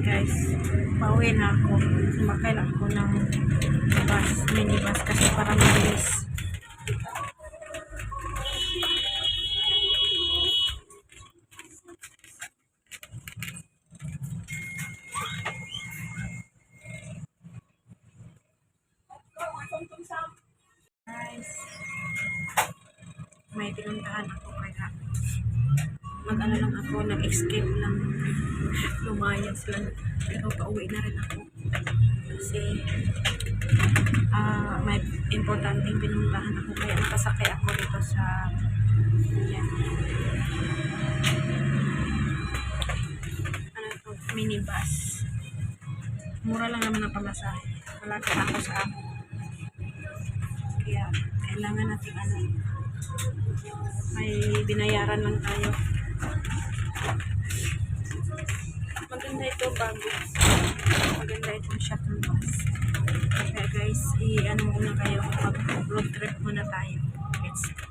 guys, pauwi na ako. Sumakay lang ako ng bus, minibus kasi para mabilis. Guys, may pinuntahan ako kaya mag-ano lang ako, nag-escape lang. Lumayas lang. Pero pauwi na rin ako. Kasi may importanteng pinuntahan ako kaya nakasakay ako dito sa yan. Ano ito? Minibus. Mura lang naman ang pamasahe. Malapit ako sa ako. Kaya kailangan natin may binayaran lang tayo. Maganda ito bago. Maganda itong shuttle bus. Kaya guys, i-ano muna kayo, mag-road trip muna tayo. Let's go.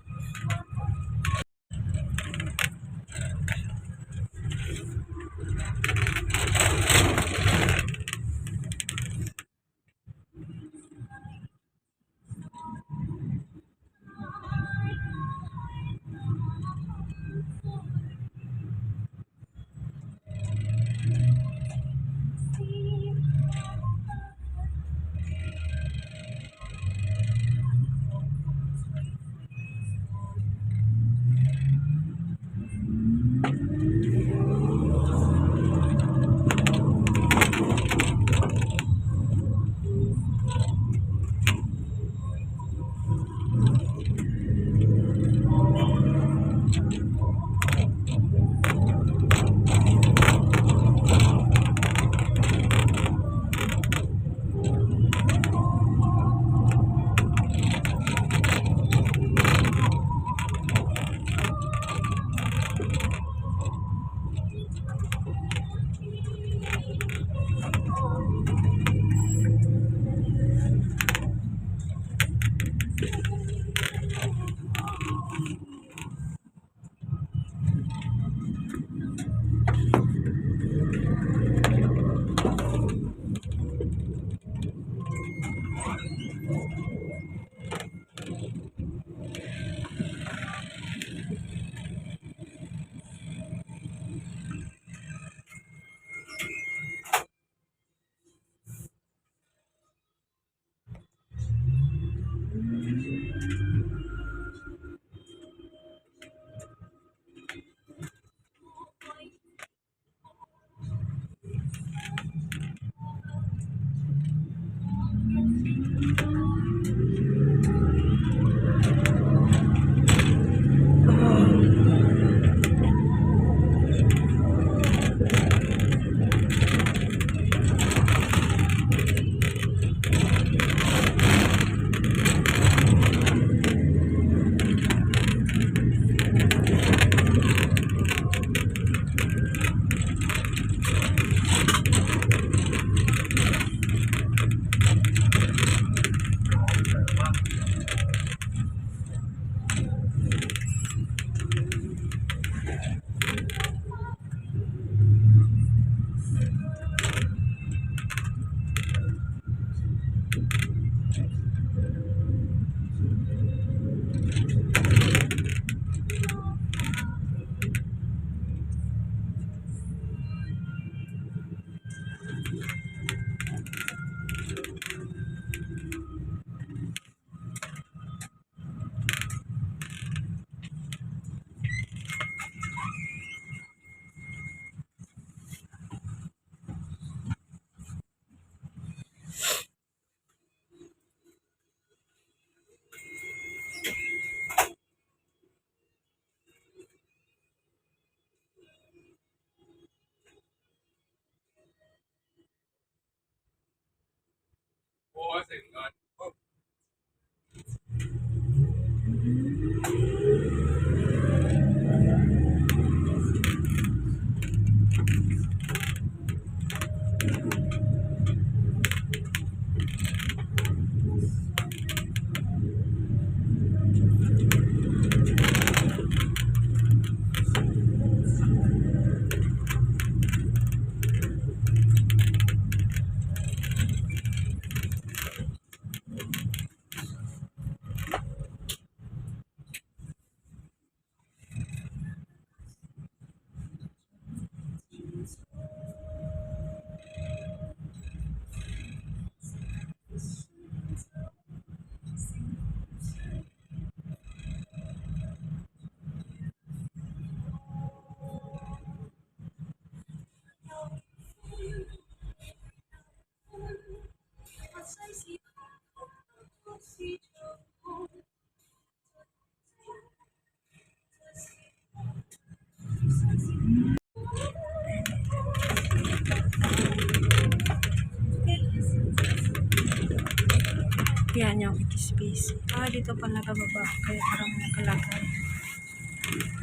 Yan yung space. Dito pala bababa. Kaya parang nakalagay.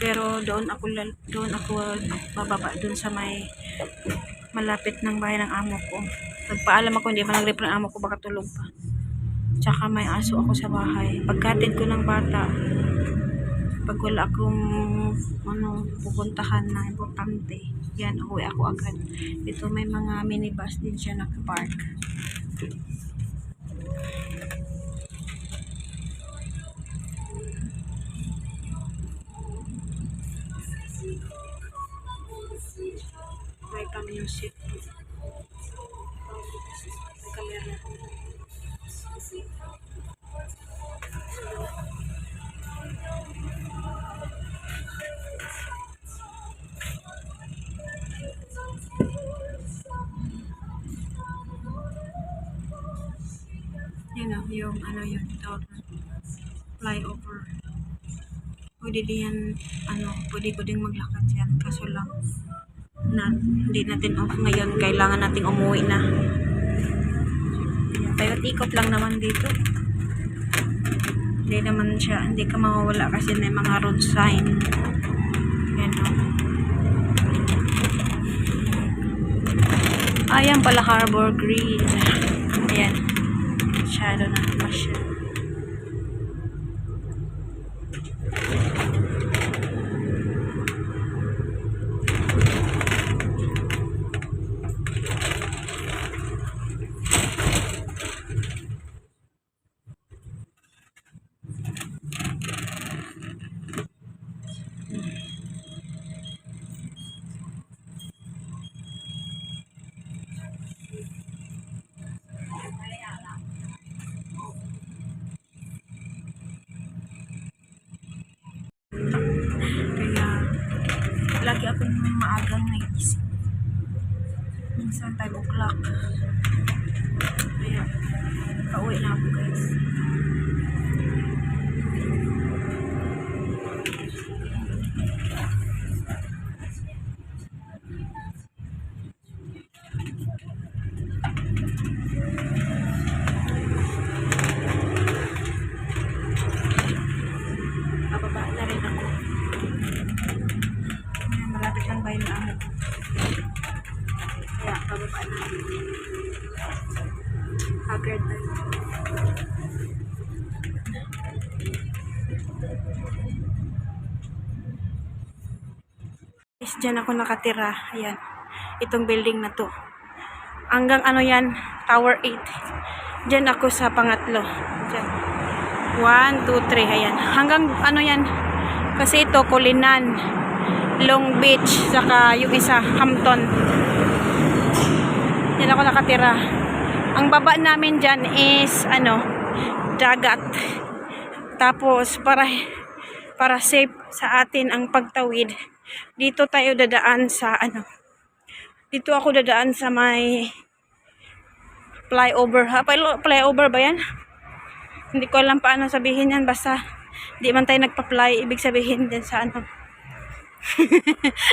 Pero doon ako bababa doon sa may malapit ng bahay ng amo ko. Nagpaalam ako, hindi pa nag-reply ng amo ko, baka tulog pa. Tsaka may aso ako sa bahay. Pagkatid ko ng bata, pag wala akong pupuntahan na importante, yan, uwi ako agad. Dito may mga minibus din siya nakapark. May music. May camera. Yung yun, tawag na flyover. Pwede din pwede ding maglakad yan. Kaso lang, hindi natin off ngayon. Kailangan nating umuwi na. Pero ikot lang naman dito. Hindi naman siya, hindi ka mawawala kasi may mga road sign. Yan o. Ayan pala Harbor Green. Ayan. Shadow na naman siya. Kaya lagi akong maagang naisip. Minsan 5 o'clock. Kaya pauwi na ako guys. Bababa na rin ako. Malapit lang bahay na ako. Kaya bababa na ako. Haggard na rin. Diyan ako nakatira. Ayan. Itong building na to. Hanggang yan, Tower 8. Diyan ako sa pangatlo. Diyan. 1, 2, 3. Ayan. Hanggang yan. Kasi ito, Kulinan, Long Beach, saka yung isa, Hampton. Diyan ako nakatira. Ang baba namin dyan is, dagat. Tapos, para safe sa atin ang pagtawid, dito tayo dadaan sa, dito ako dadaan sa may flyover. Flyover ba yan? Hindi ko alam paano sabihin yan. Basta, di man tayo nagpa-fly. Ibig sabihin din sa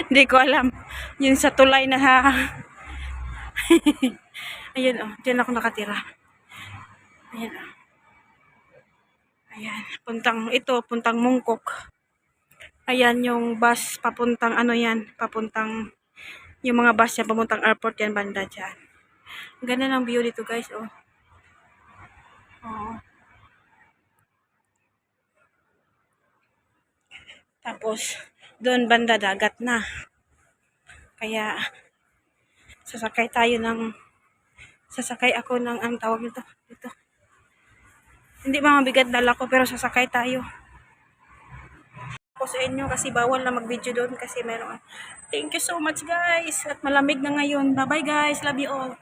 hindi ko alam. Yun sa tulay na ayun dyan ako nakatira. Ayan ayan, puntang Mungkok. Ayan yung bus papuntang papuntang yung mga bus yan papuntang airport yan banda dyan. Ganda ng view dito guys. Tapos doon banda dagat na. Kaya sasakay ako ng ang tawag nito dito. Hindi ba mabigat dala ko pero sasakay tayo. Ako sa inyo kasi bawal na mag-video doon kasi meron. Thank you so much guys at malamig na ngayon. Bye bye guys. Love you all.